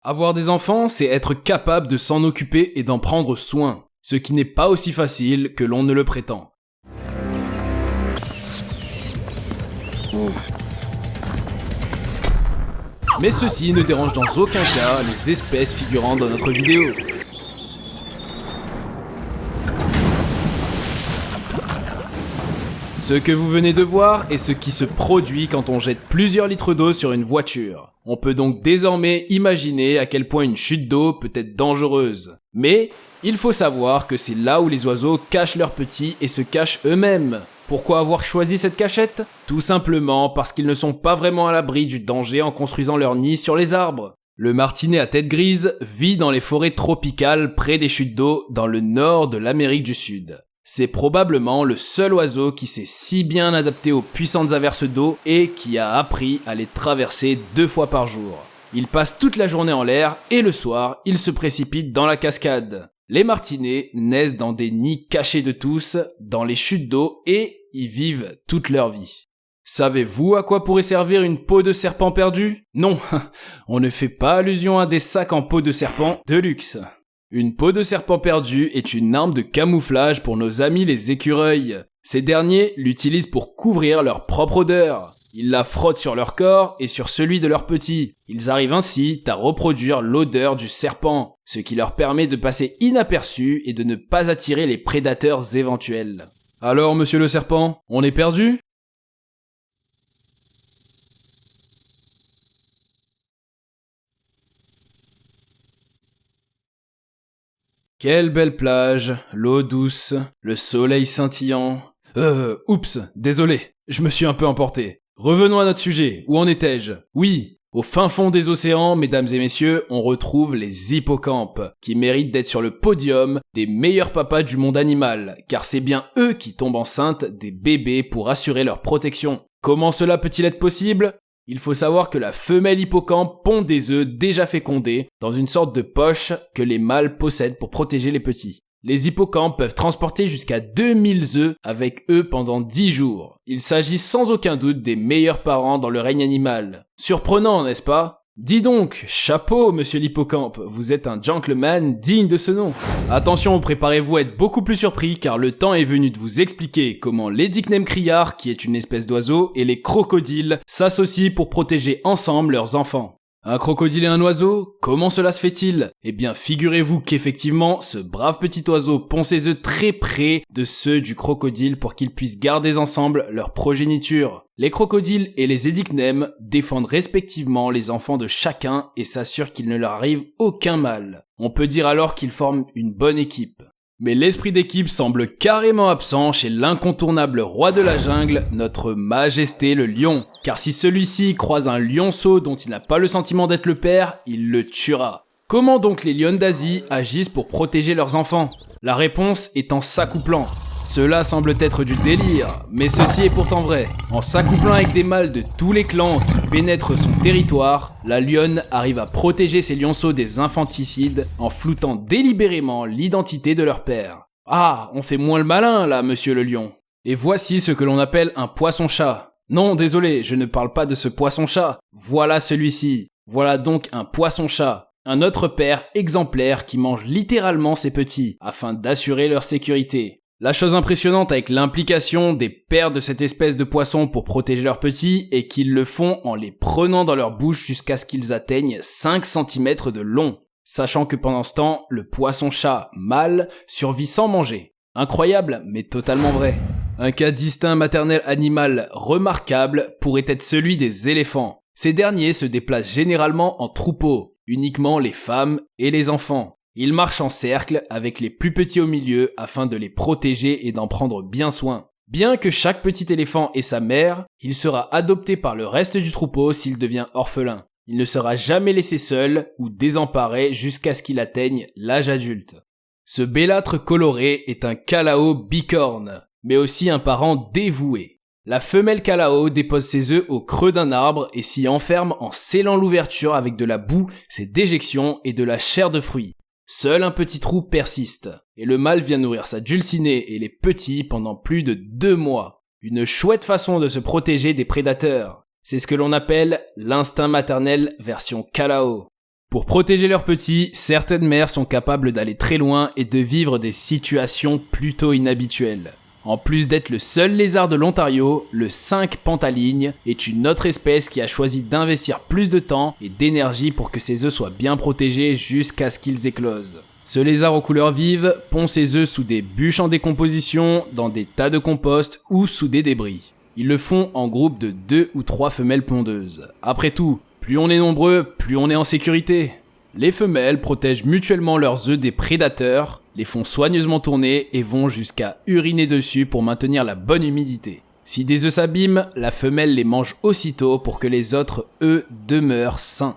Avoir des enfants, c'est être capable de s'en occuper et d'en prendre soin, ce qui n'est pas aussi facile que l'on ne le prétend. Mais ceci ne dérange dans aucun cas les espèces figurant dans notre vidéo. Ce que vous venez de voir est ce qui se produit quand on jette plusieurs litres d'eau sur une voiture. On peut donc désormais imaginer à quel point une chute d'eau peut être dangereuse. Mais il faut savoir que c'est là où les oiseaux cachent leurs petits et se cachent eux-mêmes. Pourquoi avoir choisi cette cachette ? Tout simplement parce qu'ils ne sont pas vraiment à l'abri du danger en construisant leur nid sur les arbres. Le martinet à tête grise vit dans les forêts tropicales près des chutes d'eau dans le nord de l'Amérique du Sud. C'est probablement le seul oiseau qui s'est si bien adapté aux puissantes averses d'eau et qui a appris à les traverser 2 fois par jour. Il passe toute la journée en l'air et le soir, il se précipite dans la cascade. Les martinets naissent dans des nids cachés de tous, dans les chutes d'eau et y vivent toute leur vie. Savez-vous à quoi pourrait servir une peau de serpent perdue ? Non, on ne fait pas allusion à des sacs en peau de serpent de luxe. Une peau de serpent perdue est une arme de camouflage pour nos amis les écureuils. Ces derniers l'utilisent pour couvrir leur propre odeur. Ils la frottent sur leur corps et sur celui de leurs petits. Ils arrivent ainsi à reproduire l'odeur du serpent, ce qui leur permet de passer inaperçus et de ne pas attirer les prédateurs éventuels. Alors, monsieur le serpent, on est perdu ? Quelle belle plage, l'eau douce, le soleil scintillant. Oups, désolé, je me suis un peu emporté. Revenons à notre sujet, où en étais-je ? Oui, au fin fond des océans, mesdames et messieurs, on retrouve les hippocampes, qui méritent d'être sur le podium des meilleurs papas du monde animal, car c'est bien eux qui tombent enceintes des bébés pour assurer leur protection. Comment cela peut-il être possible ? Il faut savoir que la femelle hippocampe pond des œufs déjà fécondés dans une sorte de poche que les mâles possèdent pour protéger les petits. Les hippocampes peuvent transporter jusqu'à 2000 œufs avec eux pendant 10 jours. Il s'agit sans aucun doute des meilleurs parents dans le règne animal. Surprenant, n'est-ce pas ? Dis donc, chapeau, monsieur l'hippocampe, vous êtes un gentleman digne de ce nom. Attention, préparez-vous à être beaucoup plus surpris car le temps est venu de vous expliquer comment l'édicnème criard, qui est une espèce d'oiseau, et les crocodiles s'associent pour protéger ensemble leurs enfants. Un crocodile et un oiseau ? Comment cela se fait-il ? Eh bien, figurez-vous qu'effectivement, ce brave petit oiseau pond ses œufs très près de ceux du crocodile pour qu'ils puissent garder ensemble leur progéniture. Les crocodiles et les édicnèmes défendent respectivement les enfants de chacun et s'assurent qu'il ne leur arrive aucun mal. On peut dire alors qu'ils forment une bonne équipe. Mais l'esprit d'équipe semble carrément absent chez l'incontournable roi de la jungle, notre majesté le lion. Car si celui-ci croise un lionceau dont il n'a pas le sentiment d'être le père, il le tuera. Comment donc les lionnes d'Asie agissent pour protéger leurs enfants ? La réponse est en s'accouplant. Cela semble être du délire, mais ceci est pourtant vrai. En s'accouplant avec des mâles de tous les clans qui pénètrent son territoire, la lionne arrive à protéger ses lionceaux des infanticides en floutant délibérément l'identité de leur père. Ah, on fait moins le malin là, monsieur le lion. Et voici ce que l'on appelle un poisson-chat. Non, désolé, je ne parle pas de ce poisson-chat. Voilà celui-ci. Voilà donc un poisson-chat. Un autre père exemplaire qui mange littéralement ses petits afin d'assurer leur sécurité. La chose impressionnante avec l'implication des pères de cette espèce de poisson pour protéger leurs petits est qu'ils le font en les prenant dans leur bouche jusqu'à ce qu'ils atteignent 5 cm de long, sachant que pendant ce temps, le poisson-chat mâle survit sans manger. Incroyable, mais totalement vrai. Un cas d'instinct maternel animal remarquable pourrait être celui des éléphants. Ces derniers se déplacent généralement en troupeau, uniquement les femmes et les enfants. Ils marchent en cercle avec les plus petits au milieu afin de les protéger et d'en prendre bien soin. Bien que chaque petit éléphant ait sa mère, il sera adopté par le reste du troupeau s'il devient orphelin. Il ne sera jamais laissé seul ou désemparé jusqu'à ce qu'il atteigne l'âge adulte. Ce bellâtre coloré est un calao bicorne, mais aussi un parent dévoué. La femelle calao dépose ses œufs au creux d'un arbre et s'y enferme en scellant l'ouverture avec de la boue, ses déjections et de la chair de fruits. Seul un petit trou persiste, et le mâle vient nourrir sa dulcinée et les petits pendant plus de 2 mois. Une chouette façon de se protéger des prédateurs. C'est ce que l'on appelle l'instinct maternel version calao. Pour protéger leurs petits, certaines mères sont capables d'aller très loin et de vivre des situations plutôt inhabituelles. En plus d'être le seul lézard de l'Ontario, le 5 pantaligne est une autre espèce qui a choisi d'investir plus de temps et d'énergie pour que ses œufs soient bien protégés jusqu'à ce qu'ils éclosent. Ce lézard aux couleurs vives pond ses œufs sous des bûches en décomposition, dans des tas de compost ou sous des débris. Ils le font en groupe de 2 ou 3 femelles pondeuses. Après tout, plus on est nombreux, plus on est en sécurité. Les femelles protègent mutuellement leurs œufs des prédateurs, les font soigneusement tourner et vont jusqu'à uriner dessus pour maintenir la bonne humidité. Si des œufs s'abîment, la femelle les mange aussitôt pour que les autres œufs demeurent sains.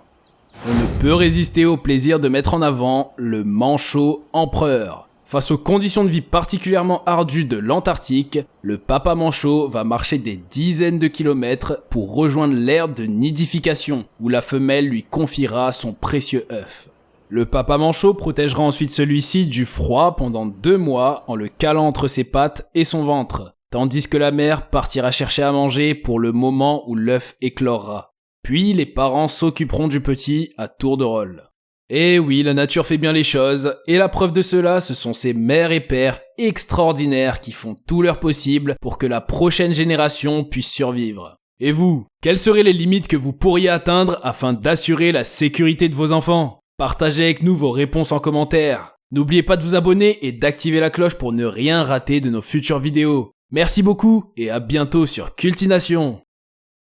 On ne peut résister au plaisir de mettre en avant le manchot empereur. Face aux conditions de vie particulièrement ardues de l'Antarctique, le papa manchot va marcher des dizaines de kilomètres pour rejoindre l'aire de nidification, où la femelle lui confiera son précieux œuf. Le papa manchot protégera ensuite celui-ci du froid pendant 2 mois en le calant entre ses pattes et son ventre, tandis que la mère partira chercher à manger pour le moment où l'œuf éclorera. Puis les parents s'occuperont du petit à tour de rôle. Et oui, la nature fait bien les choses, et la preuve de cela, ce sont ces mères et pères extraordinaires qui font tout leur possible pour que la prochaine génération puisse survivre. Et vous, quelles seraient les limites que vous pourriez atteindre afin d'assurer la sécurité de vos enfants ? Partagez avec nous vos réponses en commentaire. N'oubliez pas de vous abonner et d'activer la cloche pour ne rien rater de nos futures vidéos. Merci beaucoup et à bientôt sur Cultination.